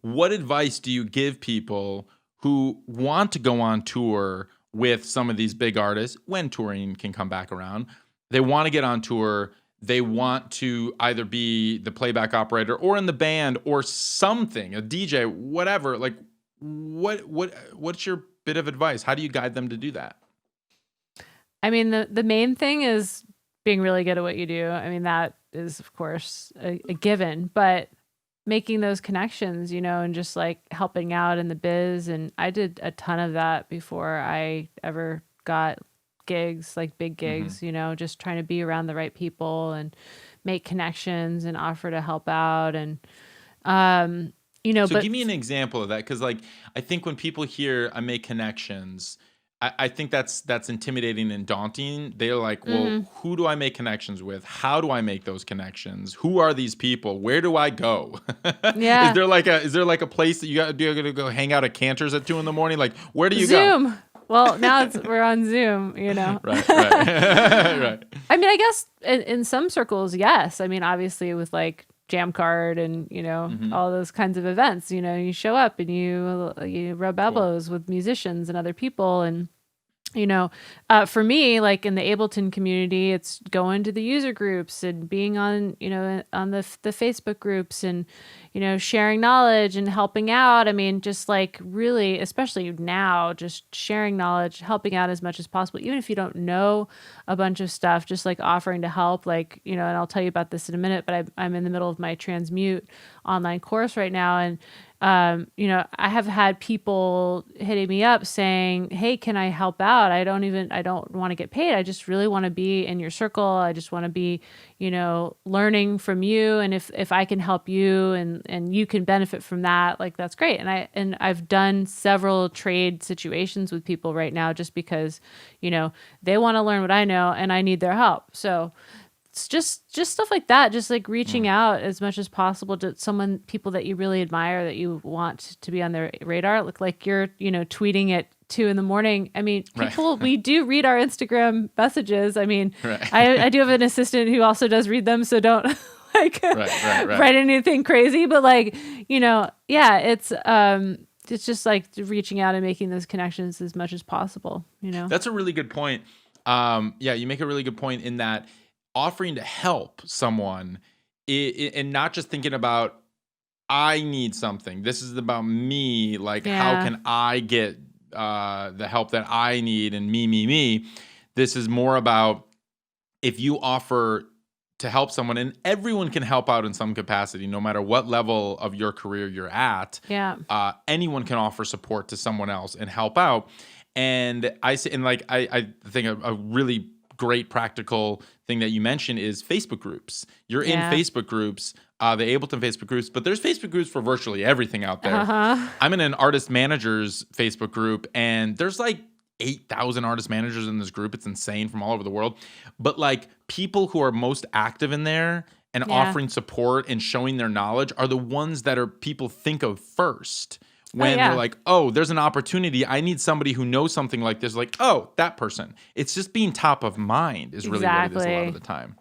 what advice do you give people who want to go on tour with some of these big artists when touring can come back around? They want to get on tour. They want to either be the playback operator or in the band or something, a DJ, whatever. Like, what's your bit of advice? How do you guide them to do that? I mean, the main thing is being really good at what you do. I mean, that is, of course, a given, but making those connections, and just like helping out in the biz. And I did a ton of that before I ever got gigs, like big gigs, just trying to be around the right people and make connections and offer to help out. And, So but give me an example of that, because like I think when people hear I make connections, I think that's intimidating and daunting. They're like, well, who do I make connections with? How do I make those connections? Who are these people? Where do I go? yeah, Is there like a place that you got to go hang out at Cantor's at 2 a.m? Like, where do you Zoom. go? Well, now we're on Zoom, Right. Right. I mean, I guess in some circles, yes. I mean, obviously with like Jam Card and, all those kinds of events, you show up and you rub elbows with musicians and other people. And, for me, like in the Ableton community, it's going to the user groups and being on, on the Facebook groups and, sharing knowledge and helping out. I mean, just like really, especially now, just sharing knowledge, helping out as much as possible, even if you don't know a bunch of stuff, just like offering to help, like, and I'll tell you about this in a minute, but I'm in the middle of my Transmute online course right now. And, I have had people hitting me up saying, hey, can I help out? I don't want to get paid. I just really want to be in your circle. I just want to be, learning from you. And if I can help you and you can benefit from that, like, that's great. And I've done several trade situations with people right now just because, they want to learn what I know and I need their help. So it's just stuff like that, just like reaching out as much as possible to people that you really admire, that you want to be on their radar. Look, like you're, tweeting at 2 a.m. I mean, people, we do read our Instagram messages. I mean, I do have an assistant who also does read them. So don't like write anything crazy, but like, yeah, it's just like reaching out and making those connections as much as possible, That's a really good point. Yeah, you make a really good point in that offering to help someone and not just thinking about, I need something. This is about me. Like, how can I get the help that I need, and me. This is more about, if you offer to help someone, and everyone can help out in some capacity, no matter what level of your career you're at. Yeah. Anyone can offer support to someone else and help out. And I think a really great practical thing that you mentioned is Facebook groups. You're in Facebook groups, the Ableton Facebook groups, but there's Facebook groups for virtually everything out there. I'm in an artist managers Facebook group, and there's like 8,000 artist managers in this group. It's insane, from all over the world. But like, people who are most active in there and offering support and showing their knowledge are the ones that people think of first. When they're like, oh, there's an opportunity, I need somebody who knows something like this. Like, oh, that person. It's just being top of mind is really what it is a lot of the time.